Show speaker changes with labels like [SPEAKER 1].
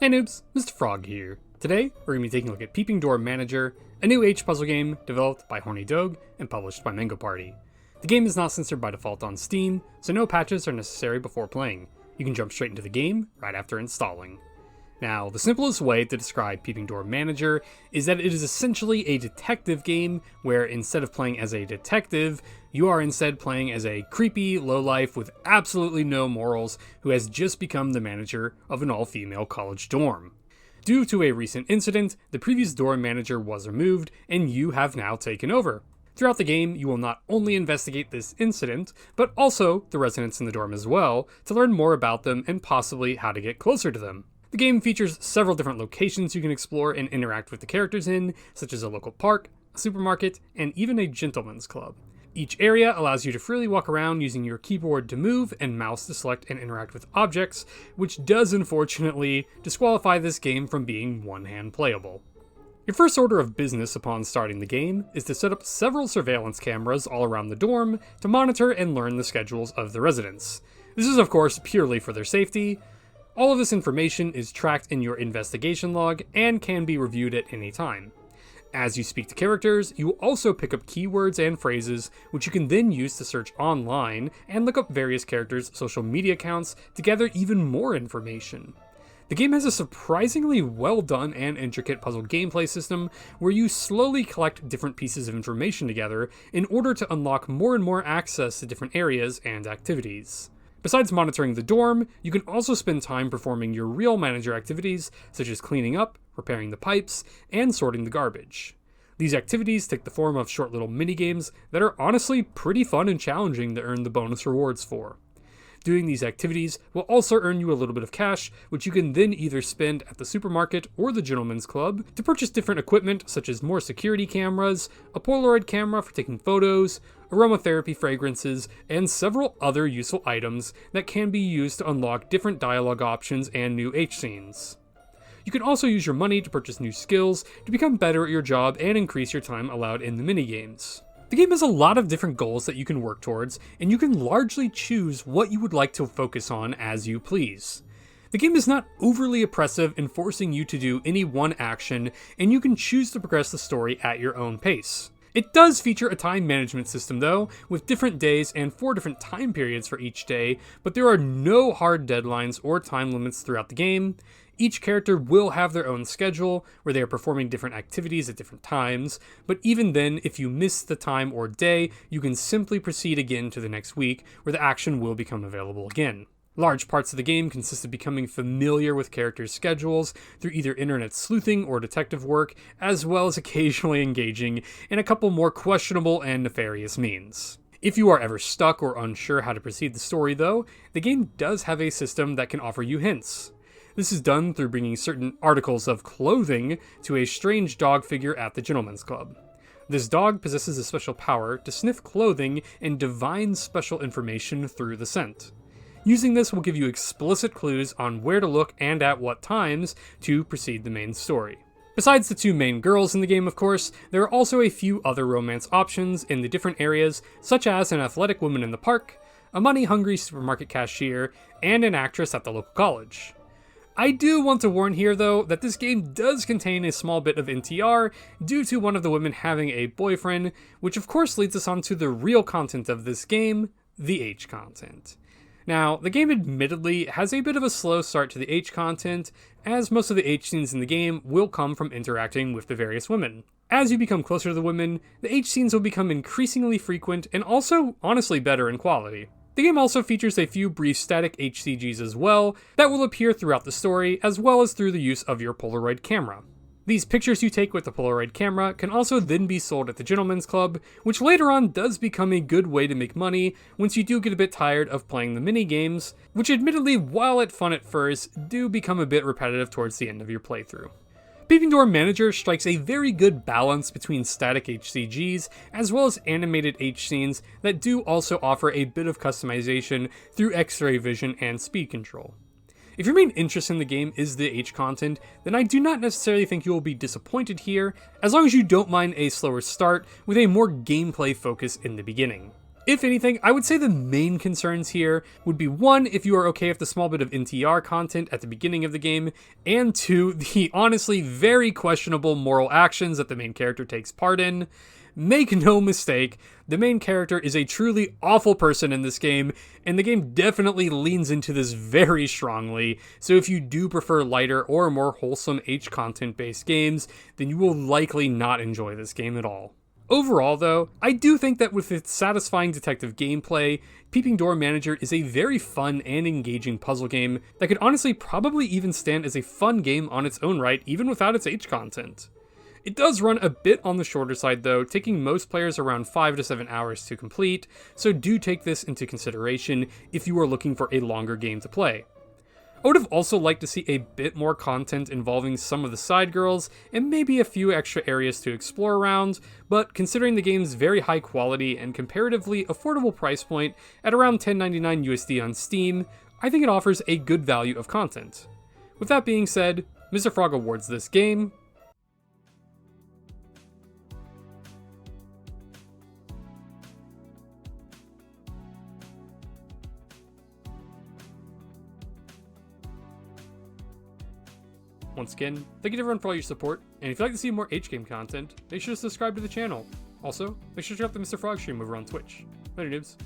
[SPEAKER 1] Hey noobs, Mr. Frog here. Today, we're going to be taking a look at Peeping Manager, a new H puzzle game developed by Horny Dog and published by Mango Party. The game is not censored by default on Steam, so no patches are necessary before playing. You can jump straight into the game right after installing. Now, the simplest way to describe Peeping Manager is that it is essentially a detective game where instead of playing as a detective, you are instead playing as a creepy lowlife with absolutely no morals who has just become the manager of an all-female college dorm. Due to a recent incident, the previous dorm manager was removed and you have now taken over. Throughout the game, you will not only investigate this incident, but also the residents in the dorm as well, to learn more about them and possibly how to get closer to them. The game features several different locations you can explore and interact with the characters in, such as a local park, a supermarket, and even a gentleman's club. Each area allows you to freely walk around using your keyboard to move and mouse to select and interact with objects, which does unfortunately disqualify this game from being one-hand playable. Your first order of business upon starting the game is to set up several surveillance cameras all around the dorm to monitor and learn the schedules of the residents. This is of course purely for their safety. All of this information is tracked in your investigation log and can be reviewed at any time. As you speak to characters, you will also pick up keywords and phrases which you can then use to search online and look up various characters' social media accounts to gather even more information. The game has a surprisingly well done and intricate puzzle gameplay system where you slowly collect different pieces of information together in order to unlock more and more access to different areas and activities. Besides monitoring the dorm, you can also spend time performing your real manager activities, such as cleaning up, repairing the pipes, and sorting the garbage. These activities take the form of short little minigames that are honestly pretty fun and challenging to earn the bonus rewards for. Doing these activities will also earn you a little bit of cash, which you can then either spend at the supermarket or the gentleman's club to purchase different equipment such as more security cameras, a Polaroid camera for taking photos, aromatherapy fragrances, and several other useful items that can be used to unlock different dialogue options and new H scenes. You can also use your money to purchase new skills to become better at your job and increase your time allowed in the minigames. The game has a lot of different goals that you can work towards, and you can largely choose what you would like to focus on as you please. The game is not overly oppressive in forcing you to do any one action, and you can choose to progress the story at your own pace. It does feature a time management system though, with different days and 4 different time periods for each day, but there are no hard deadlines or time limits throughout the game. Each character will have their own schedule, where they are performing different activities at different times, but even then, if you miss the time or day, you can simply proceed again to the next week, where the action will become available again. Large parts of the game consist of becoming familiar with characters' schedules through either internet sleuthing or detective work, as well as occasionally engaging in a couple more questionable and nefarious means. If you are ever stuck or unsure how to proceed the story though, the game does have a system that can offer you hints. This is done through bringing certain articles of clothing to a strange dog figure at the gentleman's club. This dog possesses a special power to sniff clothing and divine special information through the scent. Using this will give you explicit clues on where to look and at what times to proceed the main story. Besides the 2 main girls in the game, of course, there are also a few other romance options in the different areas, such as an athletic woman in the park, a money-hungry supermarket cashier, and an actress at the local college. I do want to warn here though that this game does contain a small bit of NTR due to one of the women having a boyfriend, which of course leads us on to the real content of this game, the H content. Now, the game admittedly has a bit of a slow start to the H content, as most of the H scenes in the game will come from interacting with the various women. As you become closer to the women, the H scenes will become increasingly frequent and also honestly better in quality. The game also features a few brief static HCGs as well that will appear throughout the story, as well as through the use of your Polaroid camera. These pictures you take with the Polaroid camera can also then be sold at the Gentleman's Club, which later on does become a good way to make money once you do get a bit tired of playing the mini-games, which admittedly, while at fun at first, do become a bit repetitive towards the end of your playthrough. Peeping Manager strikes a very good balance between static HCGs as well as animated H scenes that do also offer a bit of customization through X-ray vision and speed control. If your main interest in the game is the H content, then I do not necessarily think you will be disappointed here, as long as you don't mind a slower start with a more gameplay focus in the beginning. If anything, I would say the main concerns here would be 1, if you are okay with the small bit of NTR content at the beginning of the game, and 2, the honestly very questionable moral actions that the main character takes part in. Make no mistake, the main character is a truly awful person in this game, and the game definitely leans into this very strongly, so if you do prefer lighter or more wholesome H content based games, then you will likely not enjoy this game at all. Overall though, I do think that with its satisfying detective gameplay, Peeping Door Manager is a very fun and engaging puzzle game that could honestly probably even stand as a fun game on its own right, even without its H content. It does run a bit on the shorter side though, taking most players around 5 to 7 hours to complete, so do take this into consideration if you are looking for a longer game to play. I would have also liked to see a bit more content involving some of the side girls, and maybe a few extra areas to explore around, but considering the game's very high quality and comparatively affordable price point at around $10.99 USD on Steam, I think it offers a good value of content. With that being said, Mr. Frog awards this game Once again, thank you to everyone for all your support, and if you'd like to see more H-game content, make sure to subscribe to the channel. Also, make sure to check out the Mr. Frog stream over on Twitch. Later, noobs.